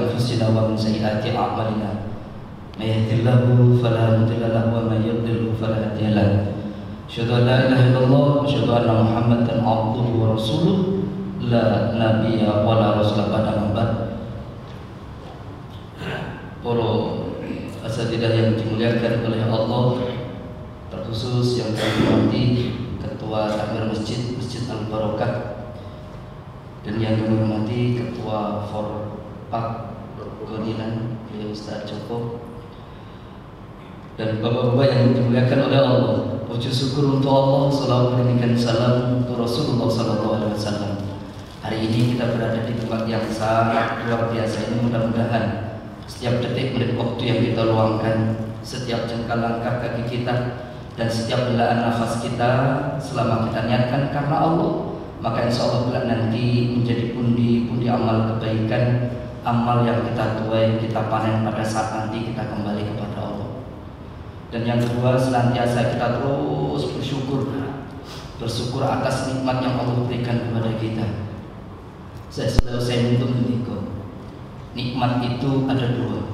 أنفسنا ومن سيئات أعمالنا من يهده الله فلا مضل له ومن يضلل فلا هادي له أشهد أن لا إله إلا الله وأشهد أن محمدا عبده ورسوله لا نبي ولا رسول بعده أما بعد. Para asatidzah yang dimuliakan oleh Allah, terkhusus yang saya hormati Ketua Takmir Masjid Al-Barokah dan yang kami hormati Ketua Forpak Godinan Ustaz Joko dan bapak-bapak yang dimuliakan oleh Allah. Puji syukur untuk Allah, salawat dan salam untuk Rasulullah SAW. Hari ini kita berada di tempat yang sangat luar biasa ini. Mudah-mudahan setiap detik menit waktu yang kita luangkan, setiap jengkal langkah kaki kita, dan setiap helaan nafas kita selama kita niatkan karena Allah, maka insya Allah kelak nanti menjadi pundi-pundi amal kebaikan, amal yang kita tuai, kita panen pada saat nanti kita kembali kepada Allah. Dan yang kedua, senantiasa kita terus bersyukur atas nikmat yang Allah berikan kepada kita. Saya untuk menikah. Nikmat itu ada dua.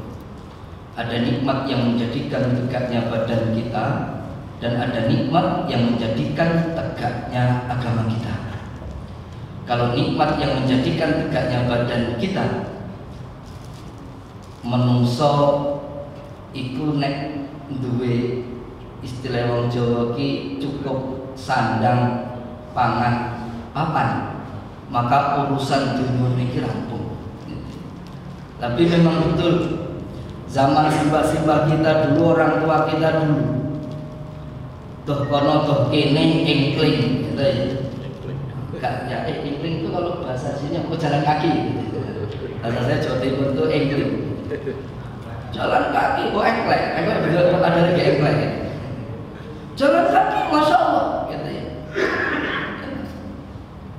Ada nikmat yang menjadikan tegaknya badan kita, dan ada nikmat yang menjadikan tegaknya agama kita. Kalau nikmat yang menjadikan tegaknya badan kita, menungso iku nek duwe istilah wong Jawa ki cukup sandang pangan papan, maka urusan dunia niki rampung. Tapi memang betul zaman simbah-simbah kita dulu, orang tua kita dulu, toh kono toh kene engkling gitu ya. Enggak ya, engkling itu kalau bahasa sini aku jalan kaki. Bahasa saya Jawa Timur itu engkling. Jalan kaki kok engklek, engklek ada lagi engklek. Jalan kaki, masya Allah, gitu ya.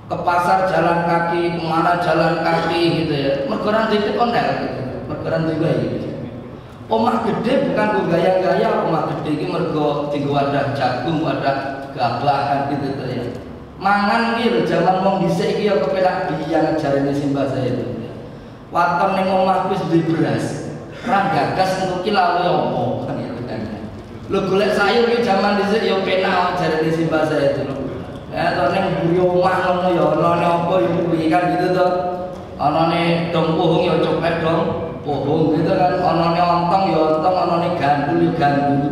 Ke pasar jalan kaki, kemana jalan kaki, gitu ya. Mergoran dikit ondel, gitu. Mergoran juga gitu. Omah gede bukan gue gaya-gaya, omah gede ini mergo tinggal wadah jagung, wadah gabahan gitu ya. Mangan gitu, zaman mau dhisik iki ya kepenak biang jarene simbah saya itu. Waton ning omah wis duwe beras. Ra gagas untuk kilawe opo kan gitu kan. Lho golek sayur iki zaman dhisik ya penak jarene simbah saya itu. Ya to ning mburi omah ngono ya anane apa ya kuwi kan gitu to. Anane dong pohong ya copet dong pohong gitu kan, anane ontong ya ontong, anane gandul ya gandul.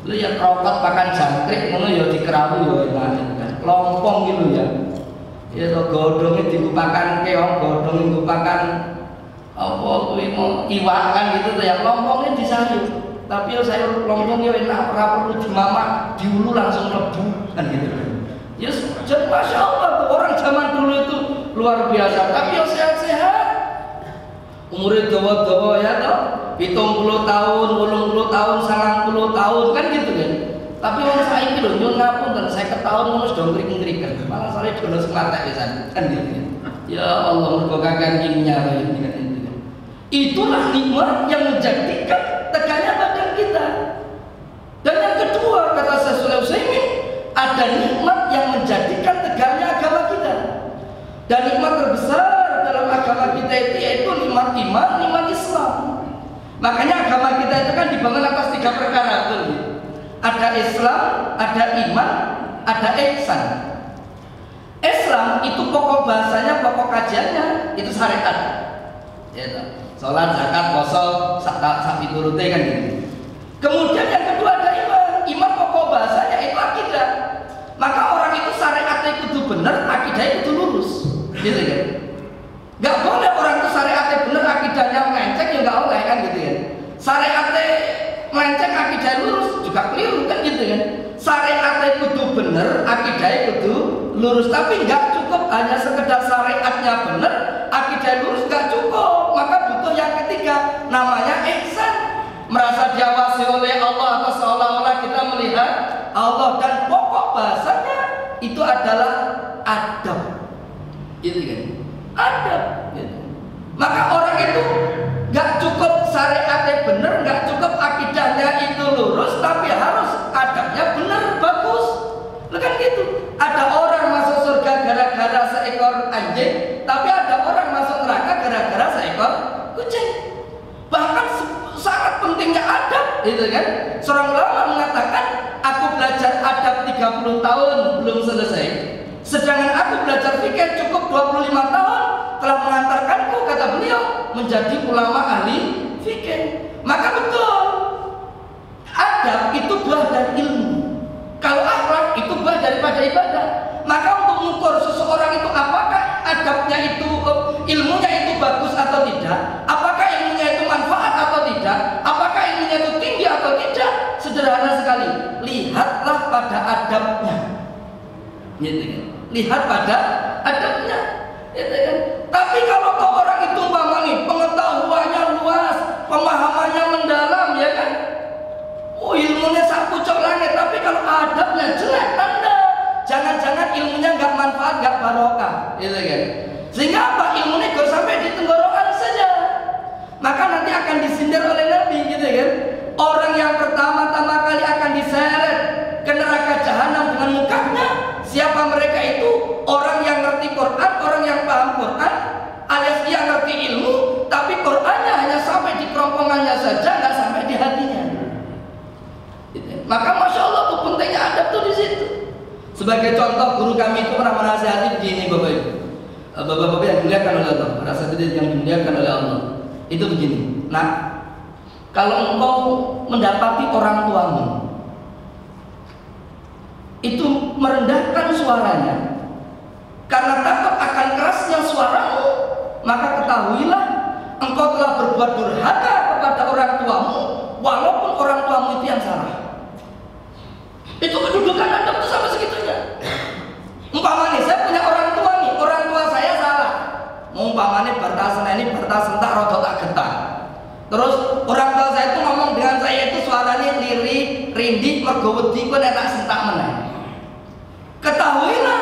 Lu ya krokot pakan jangkrik ngono ya dikerawu ya enak kan. Lompong gitu ya. Ya to godhonge dikupakan keong, godhong dikupakan apa kuwi mau iwakan gitu to ya, lompongnya disayur. Tapi ya sayur lompong ya enak, ora perlu dimamak, diulu langsung lebu kan gitu. Ya jadi masya Allah tuh orang zaman dulu itu luar biasa, tapi ya sehat-sehat. Umurnya dawa-dawa ya toh, 70 tahun, 80 tahun, 90 tahun kan gitu kan. Tapi orang saiki lho nyun ngapunten 50 tahun ngono sudah ngrik-ngriken. Malah sare dono sematek pisan kan gitu. Ya Allah mergo kakangnya ini kan. Itulah nikmat yang menjadikan tegaknya badan kita. Dan yang kedua kata Syekh Shalih Utsaimin, ada nikmat yang menjadikan tegaknya agama kita. Dan nikmat terbesar dalam agama kita itu yaitu nikmat iman, nikmat Islam. Makanya agama kita itu kan dibangun atas 3 perkara tuh. Ada Islam, ada iman, ada ihsan. Islam itu pokok bahasanya, pokok kajiannya itu syariat. Ya, salat, zakat, puasa, sak piturute kan gitu. Kemudian yang kedua ada iman. Iman pokok bahasanya itu akidah. Maka orang itu syariatnya itu benar, akidahnya itu lurus. Gitu kan. Gak boleh orang itu syariatnya benar, akidahnya melenceng ya gak boleh kan gitu kan. Syariatnya melenceng, akidah lurus juga keliru kan gitu kan. Syariatnya kudu benar, akidahnya kudu lurus. Tapi gak cukup hanya sekedar syariatnya benar, akidah lurus gak cukup. Maka butuh yang ketiga, namanya ihsan. Merasa diawasi oleh Allah atau seolah-olah kita melihat Allah, dan pokok bahasanya itu adalah adab. Gitu kan. Adab gitu. Maka orang itu gak cukup syariatnya benar, gak cukup akidahnya itu lurus, tapi harus adabnya benar, bagus. Kan gitu. Ada orang masuk surga gara-gara seekor anjing, tapi ada orang masuk neraka gara-gara seekor seekor kucing. Bahkan sangat pentingnya adab, gitu kan? Seorang ulama mengatakan, aku belajar adab 30 tahun belum selesai, sedangkan aku belajar fikih cukup 25 tahun telah mengantarkanku, kata beliau, menjadi ulama ahli fikih. Maka betul, adab itu buah dari ilmu. Kalau akhlak itu buah daripada ibadah. Maka untuk mengukur seseorang itu apakah adabnya itu, ilmunya itu bagus atau tidak, apakah ilmunya itu manfaat atau tidak, apakah ilmunya itu tinggi atau tidak, sederhana sekali, lihatlah pada adabnya, gitu kan? Lihat pada adabnya, gitu kan? Tapi kalau orang itu umpamanya pengetahuannya luas, pemahamannya mendalam, ya kan? Oh, ilmunya sapucuk langit, tapi kalau adabnya jelek, tanda jangan-jangan ilmunya nggak manfaat, nggak barokah, gitu kan? Sehingga apa? Ilmunya gak sampai di tenggorokan saja. Maka nanti akan disindir oleh Nabi, gitu kan? Orang yang pertama-tama kali akan diseret ke neraka jahanam dengan mukanya, siapa mereka itu? Orang yang ngerti Quran, orang yang paham Quran, alias dia ngerti ilmu, tapi Qurannya hanya sampai di kerongkongannya saja, nggak sampai di hatinya. Maka masya Allah tuh pentingnya adab tuh di situ. Sebagai contoh, guru kami itu pernah menasihati begini, Bapak Ibu, Bapak-bapak yang dimuliakan oleh Allah, para santri yang dimuliakan oleh Allah, itu begini. Nah, kalau engkau mendapati orang tuamu itu merendahkan suaranya karena takut akan kerasnya suaramu, maka ketahuilah engkau telah berbuat durhaka kepada orang tuamu, walaupun orang tuamu itu yang salah. Itu kedudukan adab itu sampai segitunya. Umpamanya saya punya orang tua nih, orang tua saya salah. Umpamanya bertasena ini bertasentak rodo tak getah. Terus orang tua saya itu ngomong dengan saya itu suaranya lirih, rindih, mergo wedi kok nek tak sentak meneh. Ketahuilah,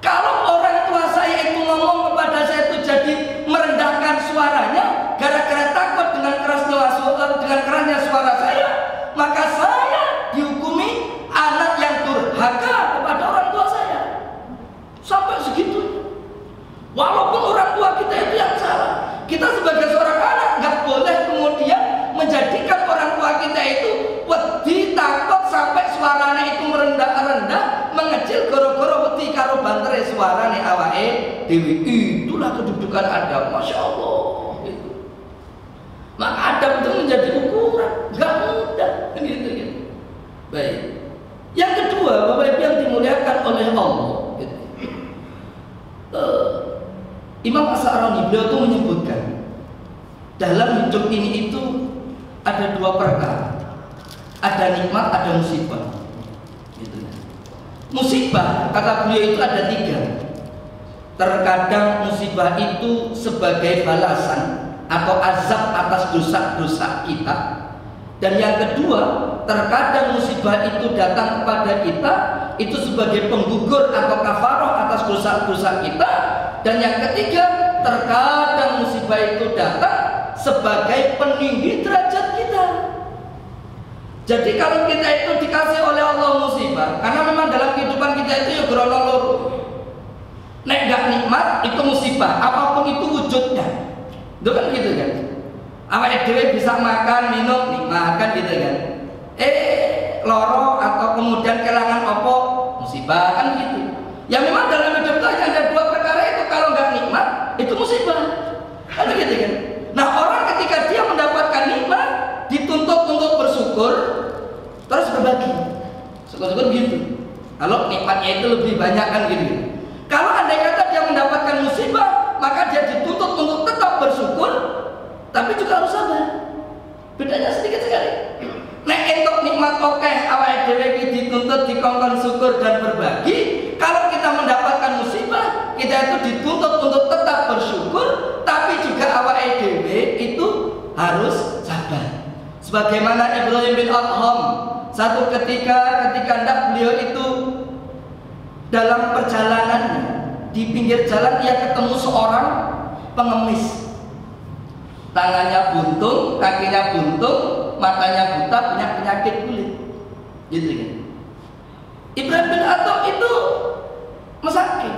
kalau orang tua saya itu ngomong kepada saya itu jadi merendahkan suaranya gara-gara takut dengan kerasnya suara saya, maka saya dihukumi anak yang durhaka kepada orang tua saya. Sampai segitu. Walaupun orang tua kita itu yang salah, kita sebagai seorang anak nggak boleh kemudian menjadikan orang tua kita itu wedi, takut sampai suaranya itu merendah-rendah, mengecil goro-goro wedi karo bantere suarane awake dhewe. Itulah kedudukan adab, masya Allah. Itu. Maka adab itu menjadi ukuran, nggak mudah, gitu. Baik. Yang kedua, Bapak Ibu yang dimuliakan oleh Allah, gitu. Imam As-Sa'rani beliau itu menyebutkan dalam hidup ini itu ada dua perkara, ada nikmat, ada musibah, gitu. Musibah kata beliau itu ada tiga. Terkadang musibah itu sebagai balasan atau azab atas dosa-dosa kita, dan yang kedua terkadang musibah itu datang kepada kita itu sebagai penggugur atau kafaroh atas dosa-dosa kita. Dan yang ketiga, terkadang musibah itu datang sebagai peninggi derajat kita. Jadi kalau kita itu dikasih oleh Allah musibah, karena memang dalam kehidupan kita itu ya grono loro. Nek gak nikmat itu musibah, apapun itu wujudnya. Itu kan gitu kan. Awake dhewe bisa makan, minum, nikmat kan gitu kan. Loro atau kemudian kehilangan apa, musibah kan gitu. Ya memang dalam hidup itu ada dua perkara itu, kalau nggak nikmat itu musibah, kan gitu kan. Nah orang ketika dia mendapatkan nikmat dituntut untuk bersyukur, terus berbagi, syukur-syukur gitu. Kalau nikmatnya itu lebih banyak kan gitu. Kalau andai kata dia mendapatkan musibah, maka dia dituntut untuk tetap bersyukur, tapi juga harus sabar. Bedanya sedikit sekali. Nek entuk nikmat oke, awake dhewe iki dituntut dikongkon syukur dan berbagi. Kalau kita mendapatkan musibah, kita itu dituntut untuk tetap bersyukur, tapi juga awake dhewe itu harus sabar. Sebagaimana Ibrahim bin Adham, satu ketika hendak beliau itu dalam perjalanannya di pinggir jalan ia ketemu seorang pengemis. Tangannya buntung, kakinya buntung, matanya buta, punya penyakit kulit, gitu kan. Ibrahim bin Adham itu mesakit.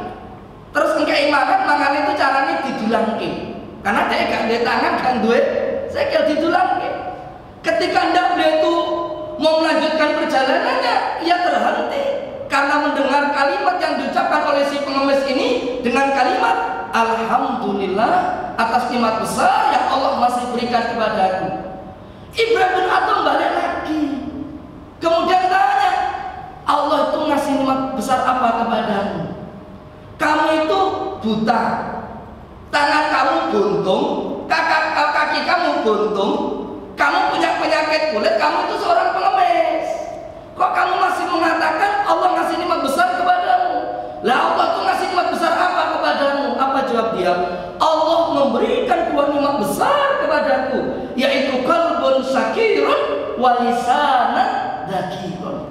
Terus engkei makan itu caranya didulangke. Karena dia gak ada tangan, gak duit sekel ditulangke. Ketika ndak beliau itu mau melanjutkan perjalanannya, ia terhenti karena mendengar kalimat yang diucapkan oleh si pengemis ini dengan kalimat alhamdulillah atas nikmat besar yang Allah masih berikan kepadaku. Ibrahim bin Adham balik lagi, kemudian tanya, Allah itu ngasih nikmat besar apa kepadamu? Kamu itu buta, tangan kamu buntung, kaki kamu buntung, kamu punya penyakit kulit, kamu itu seorang pengemis. Kok kamu masih mengatakan Allah ngasih nikmat besar kepadamu? Lah Allah itu ngasih nikmat besar apa kepadamu? Apa jawab dia? Allah memberikan dua nikmat besar kepadaku, yaitu qalbun syakirun wa lisanan dzakirun.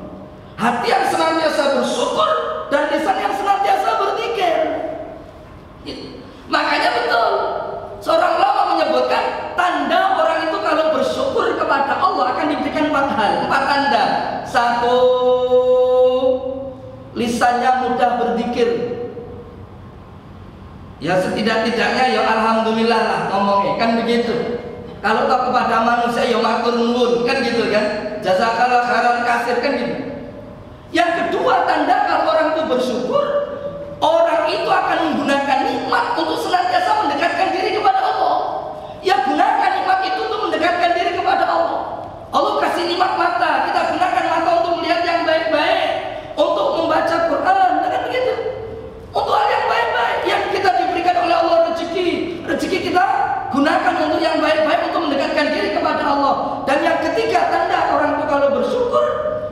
Hati yang senantiasa bersyukur dan lisan yang senantiasa berzikir. Makanya betul, seorang ulama menyebutkan tanda orang itu kalau bersyukur kepada Allah akan diberikan 4 hal, 4 tanda. 1, lisannya mudah berzikir. Ya setidak-tidaknya ya alhamdulillah lah ngomongnya, kan begitu. Kalau tak kepada manusia ya matur nuwun, kan gitu kan. Jazakallah khairan kasir, kan gitu. Yang kedua, tanda kalau orang itu bersyukur, orang itu akan menggunakan nikmat untuk senantiasa mendekatkan diri kepada Allah. Ya gunakan nikmat itu untuk mendekatkan diri kepada Allah. Allah kasih nikmat mata, kita gunakan mata untuk melihat yang baik-baik, untuk membaca Quran, kan begitu. Untuk hal yang baik-baik yang kita diberikan oleh Allah, rezeki kita gunakan untuk yang baik-baik untuk mendekatkan diri kepada Allah. Dan yang ketiga, tanda orang itu kalau bersyukur,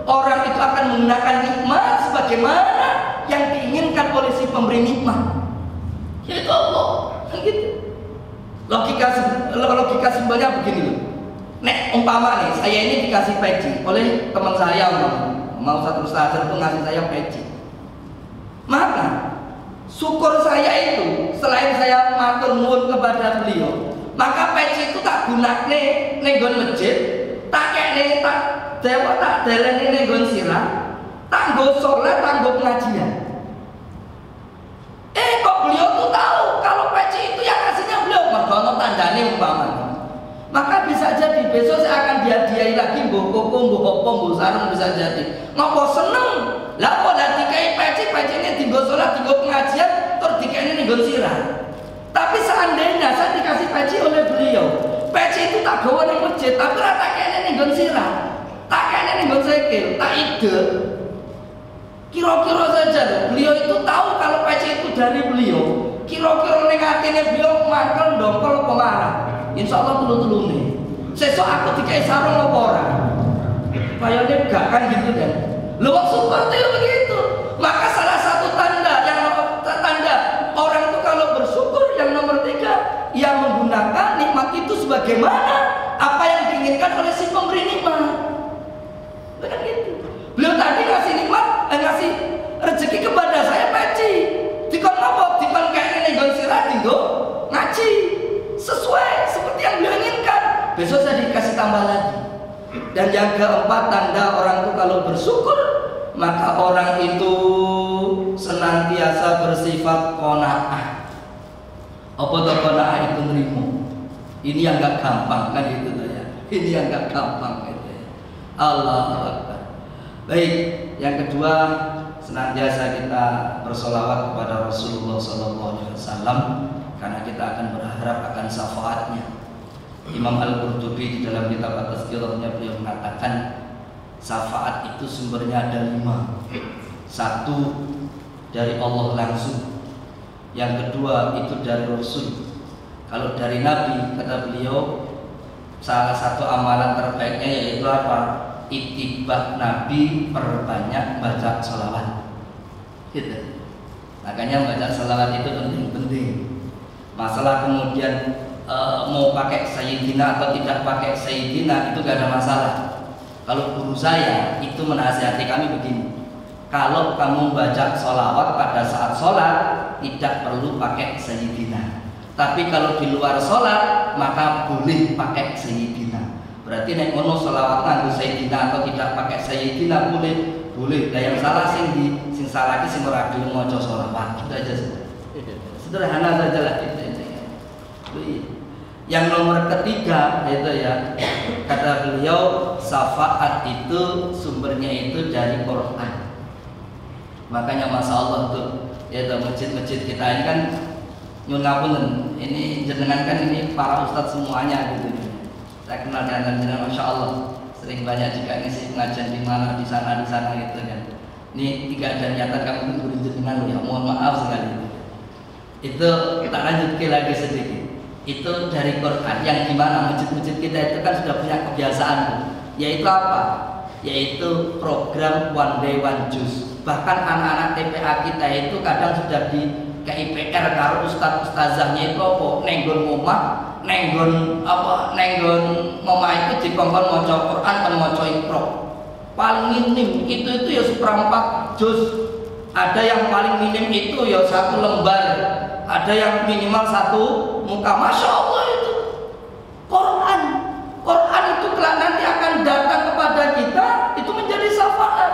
orang itu akan menggunakan nikmat sebagaimana yang diinginkan oleh si pemberi nikmat, yaitu Allah. Gitu. Logika simpelnya begini loh. Nek umpama nih, saya ini dikasih peci oleh teman saya, mau satu ustaz itu ngasih saya peci. Maka syukur saya itu selain saya matur nuwun kepada beliau, maka peci itu tak gunakne nenggon masjid, tak kene tak dewa tak delene nenggon sirah, tak nggo sholat, tak nggo pengajian. Kok beliau tuh tahu kalau peci itu yang aslinya beliau, mergono tandane umpamanya. Maka bisa jadi besok saya akan dihadiahi lagi mbok koko, mbok opo, mbok sarung, bisa jadi. Ngopo seneng? Lah kok dak dikai peci-pecine dienggo sholat, dienggo pengajian, terus dikene nenggon sirah. Tapi seandainya saya dikasih peci oleh beliau, peci itu tak gawa nang masjid, tapi ora tak kene nenggon sirah, tak kene nenggon sikil, tak ide. Kira-kira saja loh, beliau itu tahu kalau peci itu dari beliau. Kira-kira ning atine beliau mangkel ndongkol apa marah. Insyaallah telu-telune. Sesuk aku dikai sarung apa ora? Kayane gak kan gitu kan. Lho wong seperti begitu. Maka salah satu tanda orang itu kalau bersyukur yang nomor 3, ia menggunakan nikmat itu sebagaimana apa yang diinginkan oleh si pemberi nikmat. Bukan gitu. Beliau tadi ngasih nikmat, ngasih rezeki kepada saya peci. Dikon apa? Dikon kayak ini nggon sirah dinggo ngaji. Sesuai seperti yang beliau inginkan. Besok saya dikasih tambah lagi. Dan yang keempat, tanda orang itu kalau bersyukur, maka orang itu senantiasa bersifat qanaah. Apa tuh qanaah itu nerimo? Ini yang gak gampang kan itu ya. Ini yang gak gampang gitu ya. Allahu Akbar. Baik, yang kedua, senantiasa kita bersolawat kepada Rasulullah SAW karena kita akan berharap akan syafaatnya. Imam Al-Qurtubi di dalam kitab At-Tazkirahnya beliau mengatakan syafaat itu sumbernya ada 5. 1 dari Allah langsung, yang kedua itu dari Rasul. Kalau dari Nabi, kata beliau, salah satu amalan terbaiknya yaitu apa? Ittiba Nabi, perbanyak baca sholawat. Gitu. Makanya baca sholawat itu penting-penting. Masalah kemudian mau pakai sayyidina atau tidak pakai sayyidina itu gak ada masalah. Kalau guru saya itu menasihati kami begini, kalau kamu baca sholawat pada saat sholat tidak perlu pakai sayyidina. Tapi kalau di luar sholat maka boleh pakai sayyidina. Berarti nek ngono sholawat nganggo sayyidina atau tidak pakai sayyidina boleh. Nah yang salah sing salah iki sing ora gelem maca sholawat. Itu aja sudah. Sederhana saja lah itu. Yang nomor ketiga itu ya, kata beliau syafaat itu sumbernya itu dari Quran. Makanya masya Allah tuh, ya masjid-masjid kita ini kan nyun ngapunten, ini jenengan kan ini para ustadz semuanya gitu. Saya kenal dengan jenengan, masya Allah. Sering banyak juga ngisi pengajian di mana, di sana gitu kan. Ini tidak ada niatan kami untuk jenengan ya, mohon maaf sekali. Itu kita lanjut lagi sedikit. Itu dari Quran yang dimana masjid-masjid kita itu kan sudah punya kebiasaan, yaitu apa? Yaitu program One Day One Juice. Bahkan anak-anak TPA kita itu kadang sudah di KIPR karo ustaz-ustazahnya itu apa? Nenggon omah, nenggon omah itu dikongkon maca Quran kan maca Iqra. Paling minim itu ya seperempat juz. Ada yang paling minim itu ya 1 lembar. Ada yang minimal 1 muka. Masya Allah itu Quran itu kelak nanti akan datang kepada kita, itu menjadi syafaat.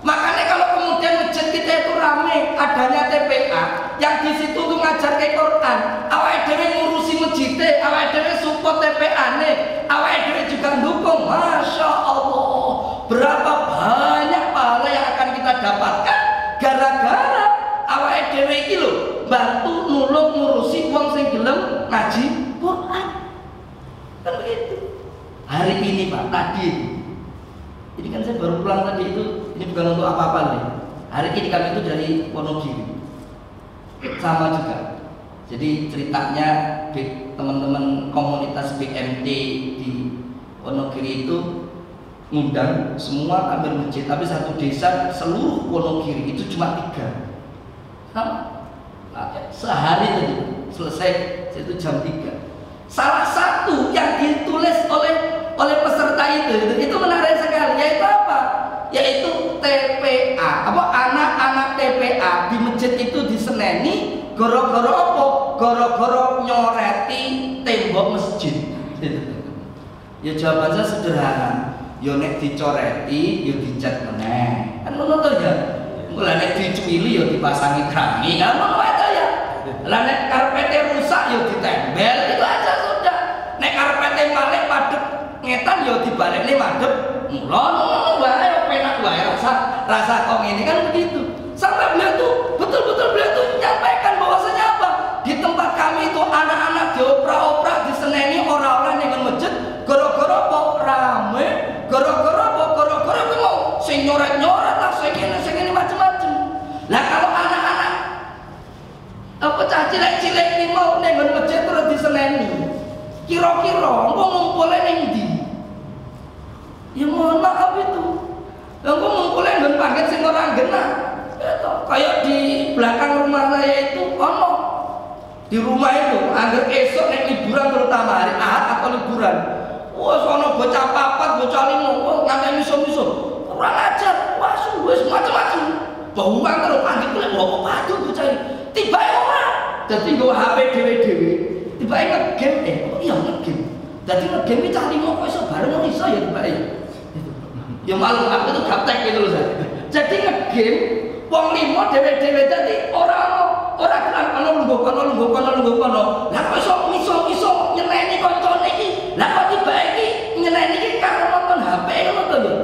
Makanya kalau kemudian masjid kita itu ramai, adanya TPA yang di situ tuh ngajar ke Quran, awake dhewe ngurusi masjid, awake dhewe support TPA nih, awake dhewe juga dukung. Masya Allah, berapa banyak pahala yang akan kita dapatkan gara-gara awake dhewe iki lho bantu nulung ngurusi wong sing gelem ngaji Quran. Kan begitu. Hari ini Pak, tadi ini kan saya baru pulang tadi itu, ini bukan untuk apa-apa nih. Hari ini kami itu dari Wonogiri, sama juga. Jadi ceritanya teman-teman komunitas BMT di Wonogiri itu ngundang semua ambil masjid, tapi satu desa seluruh Wonogiri itu cuma 3. Sama. Nah, sehari tadi selesai itu jam 3. Salah satu yang ditulis oleh peserta itu menarik sekali, yaitu apa? Yaitu TPA, anak-anak TPA di masjid itu diseneni goro-goro apa? Goro-goro nyoreti tembok masjid. Ya jawaban saya sederhana. Yo nek dicoreti, yo dicat meneh. Kan ngono to ya. Mulai nek dicuili yo dipasangi keramik, kan ngono aja ya. Lah nek karpete rusak yo ditempel, itu aja sudah. Nek karpete malih padhep ngetan yo dibalekne madhep. Ngono wae penak wae rasa kok ngene kan begitu. Sampai beliau tuh betul-betul beliau tuh menyampaikan bahwasanya apa? Di tempat kami itu anak-anak dioprak-oprak diseneni orang-orang yang masjid gara-gara apa? Rame, gara-gara mau sing nyoret-nyoret lah sing ini macam-macam. Lah kalau anak-anak apa cah cilik-cilik iki mau ning masjid terus diseneni. Kira-kira engko ngumpule ning ndi? Ya mohon maaf itu. Engko ngumpule nggon pangget sing ora genah. Kayak di belakang rumah saya itu ono. Di rumah itu angger esok nek liburan terutama hari Ahad atau liburan. Wah, sono bocah 4, bocah 5, wah nganti miso-miso. Kurang ajar, wah wis macam-macam. Bauan terus panggil kule bawa padu bocah iki. Tibae ora. Dadi nggo HP dhewe-dhewe. Tibae ngegame, iya ngegame. Dadi ngegame iki cah 5 kok iso bareng ngono iso ya tibae. Ya malu aku itu gaptek gitu loh saya. Jadi ngegame wong 5 dhewe-dhewe dadi ora kan ana lungguh kono. Lah kok iso nyeneni kancane iki. Lah kok tiba iki nyeneni iki karo nonton HP ngono to ya.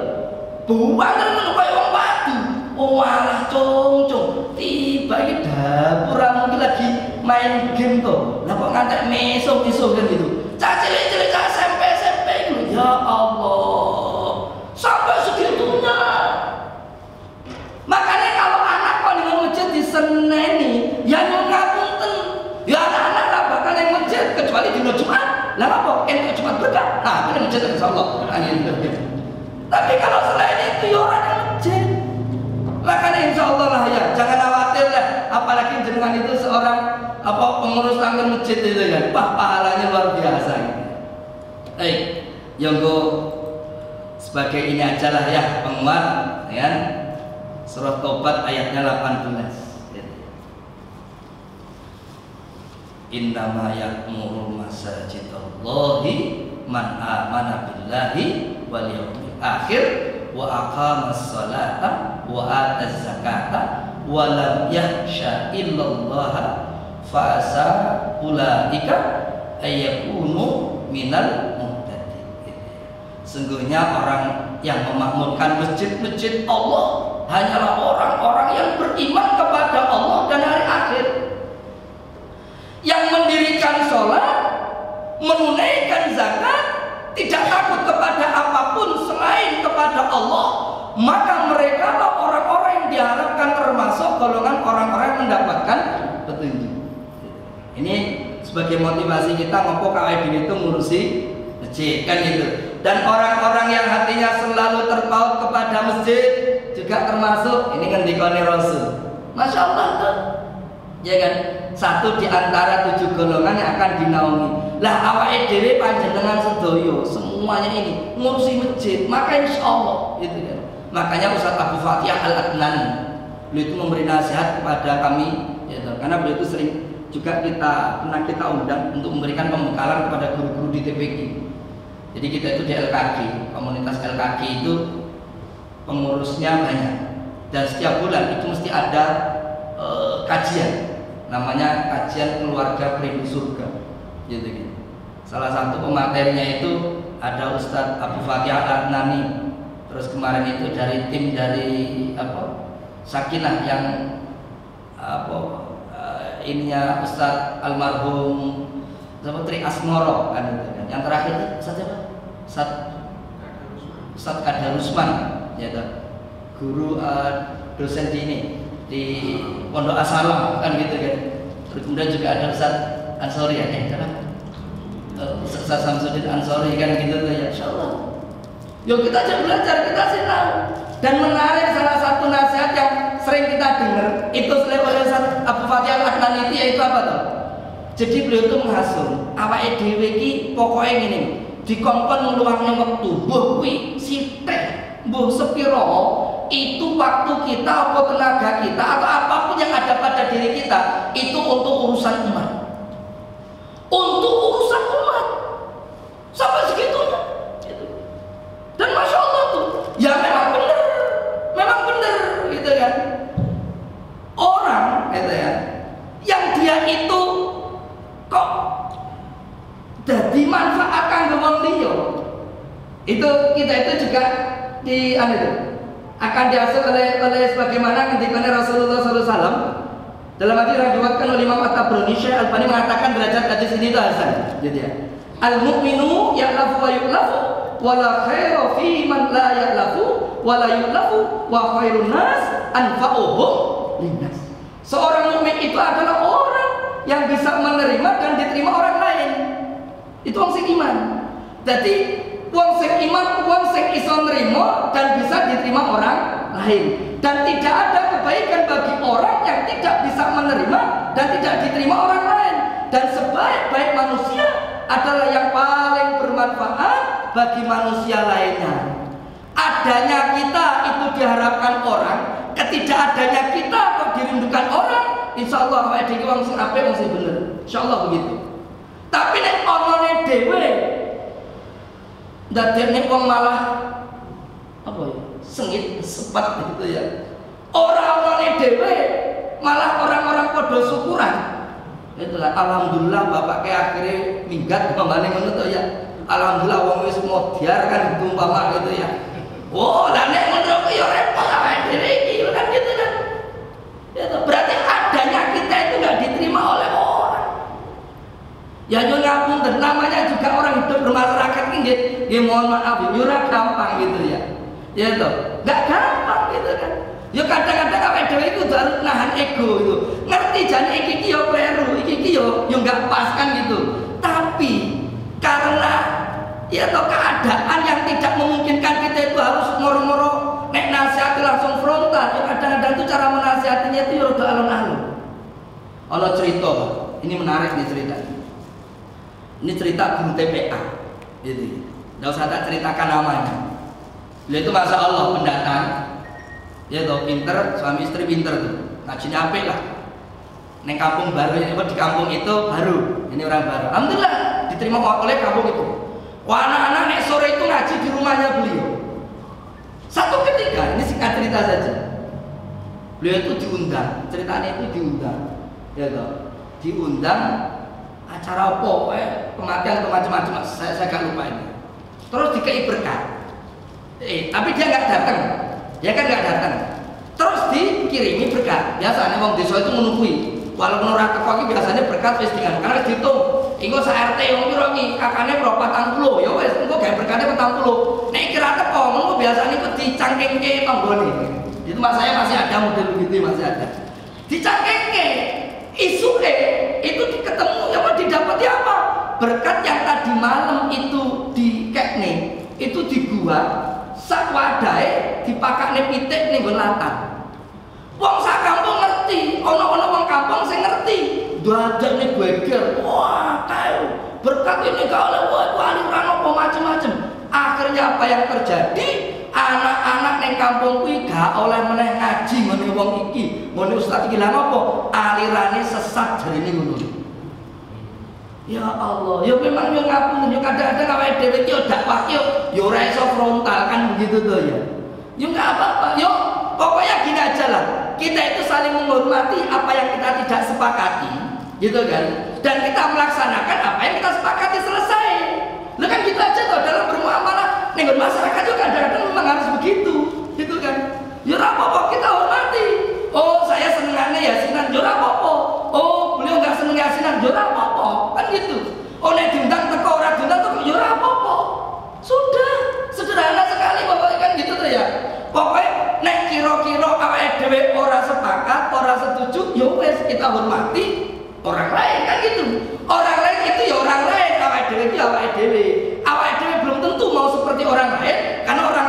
Buang ngono koyo wong padu. Oh alah cung. Tiba iki dapur mungkin lagi main game to. Lah kok ngantek meso kan gitu. Cah cilik-cilik cah SMP itu. Ya Allah. Sampai segitunya. Makanya kalau anak kok di masjid diseneni, ya ngapunten. Ya anak-anak lah bakal yang masjid kecuali di Jumat. Lah apa? Ente Jumat berkah. Nah, ini masjid insyaallah. Tapi kalau selain itu ya orang yang masjid. Makanya insyaallah lah ya, jangan khawatir lah. Apalagi dengan itu seorang pengurus tangga masjid itu ya. Pahalanya luar biasa. Yang sebagai ini aja lah ya penguat ya. Surah Taubat ayatnya 18. Innama ya'muru masajidallahi man amana billahi wal yawmil akhir wa aqamas salata wa ataz zakata wa lam yakhsha illallaha fa asa ulaika ayyakunu minal muhtadin. Sungguhnya orang yang memakmurkan masjid-masjid Allah hanyalah orang-orang yang beriman kepada Allah dan hari akhir, yang mendirikan sholat, menunaikan zakat, tidak takut kepada apapun selain kepada Allah. Maka mereka lah orang-orang yang diharapkan termasuk golongan orang-orang yang mendapatkan petunjuk. Ini sebagai motivasi kita ngopo kawin itu ngurusi masjid kan gitu. Dan orang-orang yang hatinya selalu terpaut kepada masjid juga termasuk ini kan dikoni Rasul. Masya Allah tuh, ya kan? Satu di antara 7 golongan yang akan dinaungi. Lah awake dhewe panjenengan sedoyo semuanya ini ngurusi masjid, maka insya Allah gitu kan. Makanya Ustaz Abu Fatihah Al-Adnani beliau itu memberi nasihat kepada kami, gitu. Karena beliau itu sering juga pernah kita undang untuk memberikan pembekalan kepada guru-guru di TPQ. Jadi kita itu di LKG, komunitas LKG itu pengurusnya banyak, dan setiap bulan itu mesti ada kajian, namanya kajian keluarga perindu surga, gitu. Salah satu pematerinya itu ada Ustadz Abu Fatihah Al-Adnani. Terus kemarin itu dari tim dari Sakinah yang ininya Ustadz almarhum Tri Asmoro kan itu kan. Yang terakhir Ustadz siapa? Ustadz Kadarusman, ya guru dosen di Pondok Asalam kan gitu kan. Terus kemudian juga ada Ustadz Ansori ya, Ustadz Samsudin Ansori kan gitu tuh ya. Insyaallah. Yuk kita aja belajar, kita sih tahu. Dan menarik salah satu nasihat yang sering kita dengar itu oleh Ustaz Abu Fatihah Al-Adnani itu yaitu apa tuh? Jadi beliau itu menghasut awake dhewe iki pokoke ngene, dikongkon ngluangne wektu, mbuh kuwi sithik, mbuh sepiro, itu waktu kita atau tenaga kita atau apapun yang ada pada diri kita itu untuk urusan umat. Untuk urusan umat. Sampai segitunya. Dan Masya Allah tuh, ya memang benar gitu kan. Orang gitu ya, yang dia itu kok jadi manfaat kanggo wong liya. Itu kita itu juga akan diasuh oleh sebagaimana ketika Rasulullah SAW dalam hadis yang diriwayatkan oleh Imam At-Tabrani, Syekh Al-Albani mengatakan derajat hadis ini itu hasan. Jadi ya, al-mu'minu ya'lafu wa yu'lafu wala khairu fi man la ya'lafu wala yu'lafu wa khairun nas anfa'uhum linnas. Seorang mukmin itu adalah orang yang bisa menerima dan diterima orang lain. Itu wong sing iman. Jadi wong sing iman, wong sing iso nerima dan bisa diterima orang lain. Dan tidak ada kebaikan bagi orang yang tidak bisa menerima dan tidak diterima orang lain. Dan sebaik-baik manusia adalah yang paling bermanfaat bagi manusia lainnya. Adanya kita itu diharapkan orang, ketidakadanya kita kok dirindukan orang. Insya Allah awake dhewe wong sing apik, wong sing bener. Insya Allah begitu. Tapi nek onone dhewe ndadekne wong malah sengit, sepat gitu ya. Orang-orangnya dewe malah orang-orang podo syukuran. Itulah alhamdulillah bapak kayak akhirnya minggat kembali menurut ya. Alhamdulillah wong wis modiar kan gitu umpama gitu ya. Oh, lah nek menurut ya repot awake dhewe iki kan gitu kan. Itu berarti adanya kita itu enggak diterima oleh orang. Ya nyuwun ngapunten, namanya juga orang hidup bermasyarakat nggih. Nggih mohon maaf ya ora gampang gitu ya. Ya toh, enggak gampang gitu kan. Ya kadang-kadang awake dhewe iku harus nahan ego itu. Ngerti jane iki yo kleru, iki yo enggak pas kan gitu. Tapi karena ya toh keadaan yang tidak memungkinkan kita itu harus moro-moro nek nasihati langsung frontal. Ya kadang-kadang itu cara menasihatinya itu rada alon-alon. Ana cerita, ini menarik nih cerita. Ini cerita guru TPA. Jadi, enggak usah tak ceritakan namanya. Dia itu masya Allah pendatang, ya toh pinter, suami istri pinter tuh, ngajinya apik lah. Neng kampung baru, di kampung itu baru, ini orang baru. Alhamdulillah diterima oleh kampung itu. Wah anak-anak nek sore itu ngaji di rumahnya beliau. Satu ketika, ini singkat cerita saja. Beliau itu diundang, ceritanya itu diundang, ya toh, diundang acara apa kematian atau macam-macam, saya gak lupa ini. Terus dikei berkat. Tapi dia nggak datang. Dia kan nggak datang. Terus dikirimi berkat. Biasanya wong desa itu menunggui. Walaupun ora teko iki biasanya berkat wis dengan karena dihitung. Engko sak RT wong piro iki kakane pro 40. Ya wis engko gawe berkate 40. Nek kira teko ngono biasanya kok dicangkengke tanggane. Itu mas saya masih ada model begitu masih ada. Dicangkengke. Isuke itu ketemu ya apa didapati apa? Berkat yang tadi malam itu dikekne, itu dibuat sak wadahe dipakakne pitik ning nggon latar. Wong sak kampung ngerti, ana wong kampung sing ngerti. Dadane geger. Wah, kae berkat ini gak oleh wali ora apa macam-macam. Akhirnya apa yang terjadi? Anak-anak neng kampung kuwi gak oleh meneh ngaji ngene wong iki. Ngene ustaz iki lha apa? Alirane sesat jarine ngono. Ya Allah, ya memang yo ngapun yo kadang-kadang awake dhewe iki yo dakwah yo ora iso frontal kan begitu tuh ya. Yo enggak apa-apa. Yo pokoknya gini aja lah. Kita itu saling menghormati apa yang kita tidak sepakati, gitu kan? Dan kita melaksanakan apa yang kita sepakati selesai. Lah kan gitu aja tuh dalam bermuamalah ning masyarakat juga kadang-kadang memang harus begitu, gitu kan? Ya ora apa-apa kita hormati. Oh, saya senengane yasinan, ya ora apa-apa. Oh, beliau enggak seneng yasinan, ya ora apa-apa. Kan gitu. Oh, nek diundang teko ora diundang teko ya ora apa-apa. Sudah, sederhana sekali Bapak kan gitu tuh ya. Pokoknya nek kira-kira awake dhewe ora sepakat, ora setuju, ya wis kita hormati orang lain kan gitu. Orang lain itu ya orang lain, awake dhewe itu awake dhewe. Awake dhewe belum tentu mau seperti orang lain, karena orang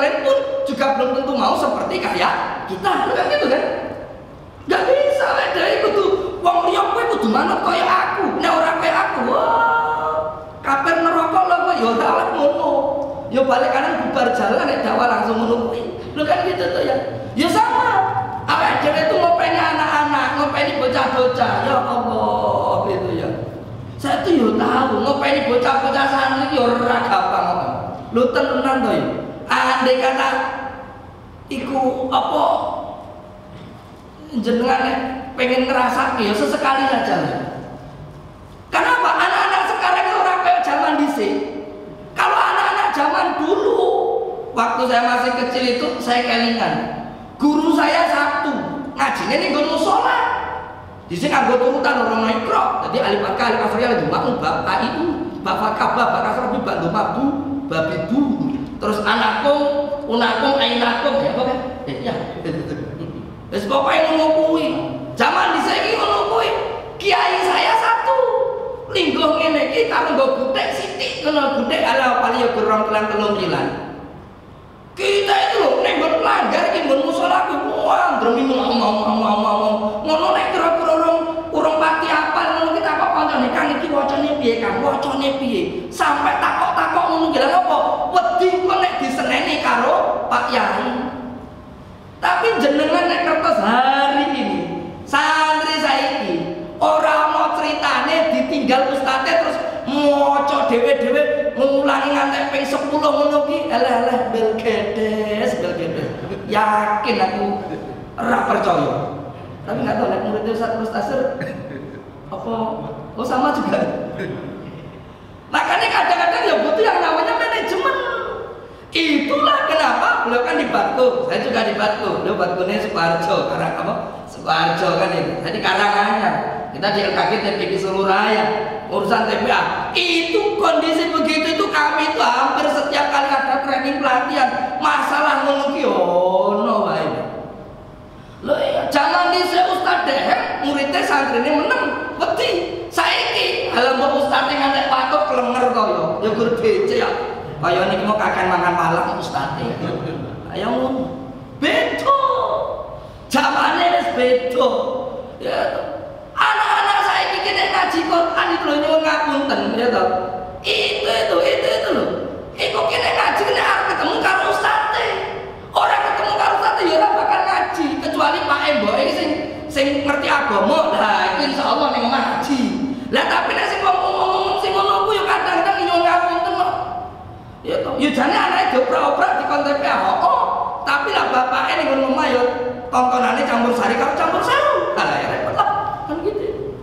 lain pun juga belum tentu mau seperti kayak kita. Kan gitu kan? Gak bisa awake dhewe kudu wong liya kowe kudu manut kaya aku. Nek ora kaya aku, wah, kapan neraka lho kowe ya ora oleh ngono. Ya balik kanan bubar jalan nek dakwah langsung ngono kuwi. Lho kan gitu tuh ya. Ya sama. Awake dhewe itu ngopeni anak-anak, ngopeni bocah-bocah. Ya Allah, gitu ya. Saya tuh yo tahu ngopeni bocah-bocah santri yo ora gampang kok. Lho tenan to ya. Andai kata iku apa jenengan pengen ngerasa ya sesekali saja. Kenapa anak-anak sekarang itu orang kayak zaman dhisik? Kalau anak-anak zaman dulu, waktu saya masih kecil itu saya kelingan. Guru saya Sabtu ngajinya nih gue musola. Di sini anggo turutan orang mikro. Jadi alif fathah, alif kasrah, alif dhammah, bab aiu, bab fathah, bab kasrah, bab dhammah, bab ibu. Terus anakum, unakum, ainakum, ya apa kan? Ya. Wis pokoke ngono kuwi. Zaman dhisik ngono kuwi. Kiai saya satu. Linggo ngene iki karo nggo gutek sithik ngono gutek ala paling yo gerong kelan telung kilan. Kita itu lho nek mbok langgar iki nggon musala ku wah dremi ngomong ngono nek kira-kira urung pati apal ngono kita kok kancane Kang iki wacane piye Kang wacane piye sampai takok-takok ngono ki lha apa wedi kok nek diseneni karo Pak Yai. Tapi jenengan nek kertas hari ini santri saiki ora mau ceritane ditinggal ustadz terus maca dhewe-dhewe ngulangi nganti ping 10 ngono ki eleh-eleh belgedes. Yakin aku ora percaya. Tapi enggak tahu nek murid Ustaz Mustasir apa oh sama juga. Makanya kadang-kadang ya butuh yang namanya manajemen. Itulah kenapa beliau kan di Batu, saya juga di Batu. Beliau Batunya Sukoharjo, karena apa? Sukoharjo kan itu. Tadi Karanganyar. Kita di LKG TPK Solo Raya, urusan TPA. Itu kondisi begitu itu kami itu hampir setiap kali ada training pelatihan masalah ngono ki ono wae. Lho iya, zaman dhisik Ustaz Dehem muridnya santrine meneng wedi. Saiki ala mbok Ustaz ngantek patok klenger kok ya. Ya gur becik ya. Kaya niki mau kakan mangan malam Ustaz. Ayo ngono. Beto. Zamane wis beto. Ya anak-anak saiki kene ngaji Quran itu lho nyuwun ngapunten ya toh. Itu lho. Iku kene ngaji kene arep ketemu karo Ustaz. Ora ketemu karo Ustaz ya ora bakal ngaji kecuali Pak Emboke sing ngerti agama. Lah iki insyaallah ning omah ngaji. Lah tapi nek sing ngomong sing ngono ku ya kadang-kadang nyuwun ngapunten kok. Ya toh, ya jane anake dioprak-oprak di konten PA. Oh, tapi lah bapake ning ngono omah ya tontonane campur sari karo campur saru. Lah ya repot lah. Kan gitu.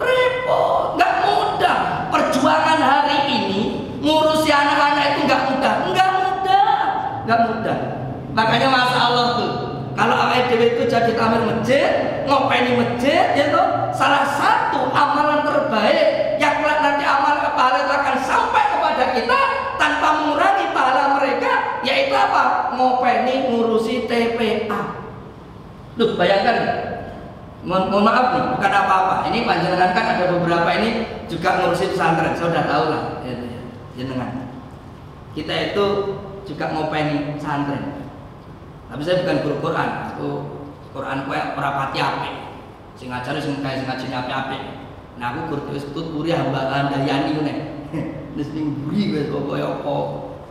Repot. Makanya Masya Allah tuh, kalau awake dhewe itu jadi tamir masjid, ngopeni masjid, ya tuh, salah satu amalan terbaik yang kelak nanti amal pahala itu akan sampai kepada kita tanpa mengurangi pahala mereka, yaitu apa? Ngopeni ngurusi TPA. Loh, bayangkan. Mohon maaf nih, bukan apa-apa. Ini panjenengan kan ada beberapa ini juga ngurusi pesantren, saya udah tahu lah, jenengan. Kita itu juga ngopeni pesantren. Tapi saya bukan guru Quran, aku Quran kue perapati ape, sing ngajari sing ngaji ape. Nah aku guru disebut puri hambaan dayani nih, nesting buri wes pokoknya apa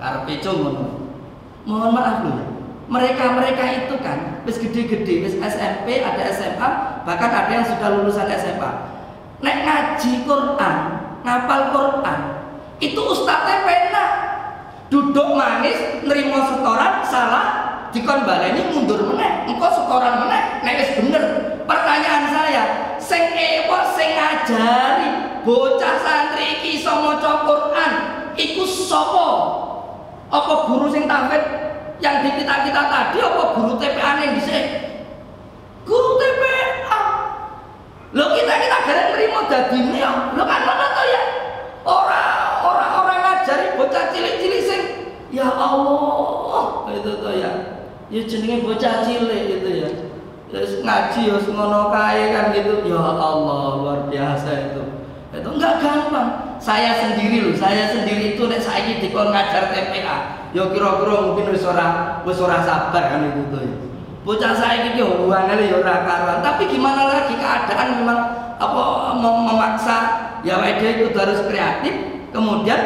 karepe ngono. Mohon maaf loh. Mereka itu kan wis gede-gede, wis SMP, ada SMA, bahkan ada yang sudah lulusan SMA. Nek ngaji Quran, ngapal Quran, itu ustadznya pena duduk manis, nerima setoran, salah dikon baleni mundur meneh, engko setoran meneh, nek wis bener. Pertanyaan saya, sing sing ngajari bocah santri iki iso maca Quran, iku sapa? Apa guru sing tahfidz yang di kita tadi, apa guru TPA yang dhisik? Guru TPA. Lo kita gareng nrimo dadine yo. Lo kan ngono to ya. Orang ngajari bocah cilik-cilik sing ya Allah, itu to ya. Ya jenenge bocah cilik gitu ya. Terus ngaji yo ngono kae kan gitu. Ya Allah, luar biasa itu. Itu enggak gampang. Saya sendiri itu nek saiki dikon ngajar TPA. Ya kira-kira mungkin wis ora sabar kan itu tuh. Bocah saiki ki hubungane ya ora karuan. Tapi gimana lagi, keadaan memang memaksa ya wede itu harus kreatif, kemudian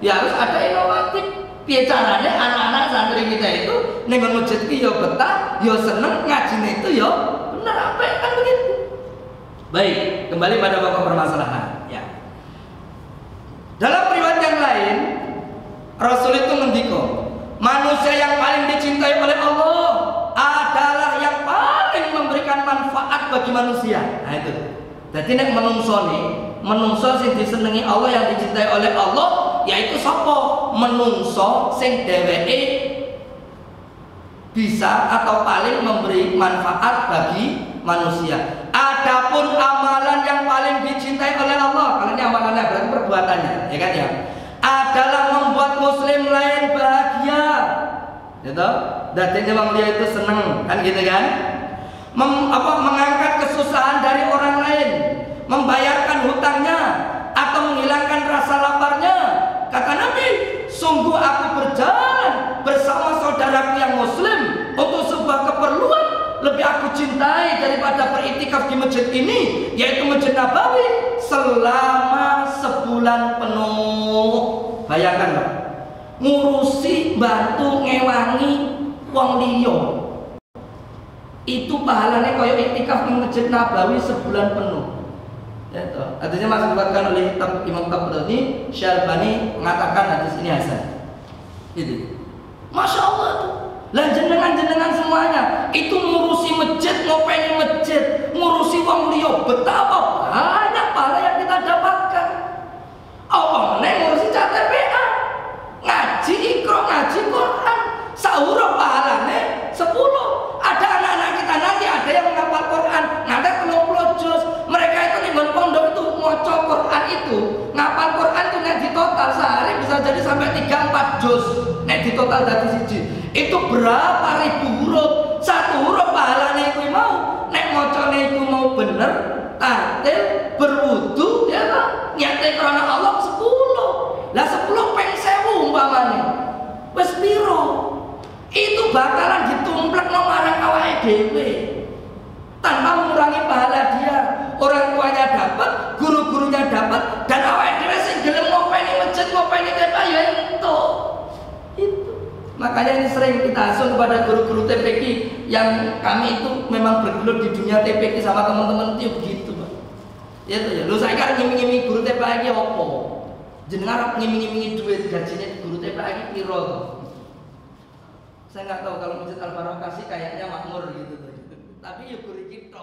ya harus ada inovatif. Piye carane anak-anak santri kita itu ning masjid ki ya betah, ya seneng, ngajine itu ya bener apik kan begitu. Baik, kembali pada pokok permasalahan ya. Dalam riwayat yang lain Rasul itu ngendiko, manusia yang paling dicintai oleh Allah adalah yang paling memberikan manfaat bagi manusia. Nah itu. Jadi nek menungso sing disenengi Allah, yang dicintai oleh Allah, yaitu sapa? Menungso sing dheweke bisa atau paling memberi manfaat bagi manusia. Adapun amalan yang paling dicintai oleh Allah, kalau ini amalannya berarti perbuatannya, ya kan ya, adalah membuat muslim lain bahagia, gitu. Jadi memang dia itu seneng, kan gitu kan? Mengangkat kesusahan dari orang lain, membayarkan hutangnya, atau menghilangkan rasa laparnya. Kata Nabi, sungguh aku berjalan bersama saudaraku yang muslim untuk sebuah keperluan lebih aku cintai daripada beriktikaf di masjid ini, yaitu Masjid Nabawi, selama sebulan penuh. Bayangkan Pak, ngurusi bantu ngewangi wong liya itu pahalanya kaya iktikaf di Masjid Nabawi sebulan penuh. Ya toh. Hadisnya masih diriwayatkan oleh Imam Tabrani, Syalbani mengatakan hadis ini hasan. Gitu. Masya Allah tuh. Lah jenengan semuanya itu ngurusi masjid, ngopeni masjid, ngurusi wong liya, betapa banyak pahala yang kita dapatkan. Apa meneh ngurusi TPA, ngaji Iqra, ngaji Quran, sahur pahalane 10. Ada anak-anak kita nanti ada yang menghafal Quran, nanti 30 juz. Mereka itu ning pondok itu maca Quran itu, ngapal Quran itu nek di total sehari bisa jadi sampai 3-4 juz. Nek di total dadi siji. Itu berapa ribu huruf? Satu huruf pahalane kuwi mau. Nek macane iku mau bener, tartil, berwudu, ya kan? Niate karena Allah 10. Lah 10 ping 1000 umpamane. Wis piro? Itu bakalan ditumplekno marang awake dhewe. Tanpa mengurangi pahala dia. Orang tuanya dapat, guru-gurunya dapat, dan awake dhewe sing gelem ngopeni masjid, ngopeni TPA ya itu. Makanya ini sering kita asuh kepada guru-guru TPQ yang kami itu memang bergelut di dunia TPQ sama teman-teman itu begitu, Pak. Ya tuh ya. Lu saya kan ngiming-ngiming guru TPQ apa? Jenengan ngiming-ngiming duit gajinya guru TPQ piro? Saya nggak tahu kalau Masjid Al Barokah sih kayaknya makmur gitu tuh. Tapi ya guru kita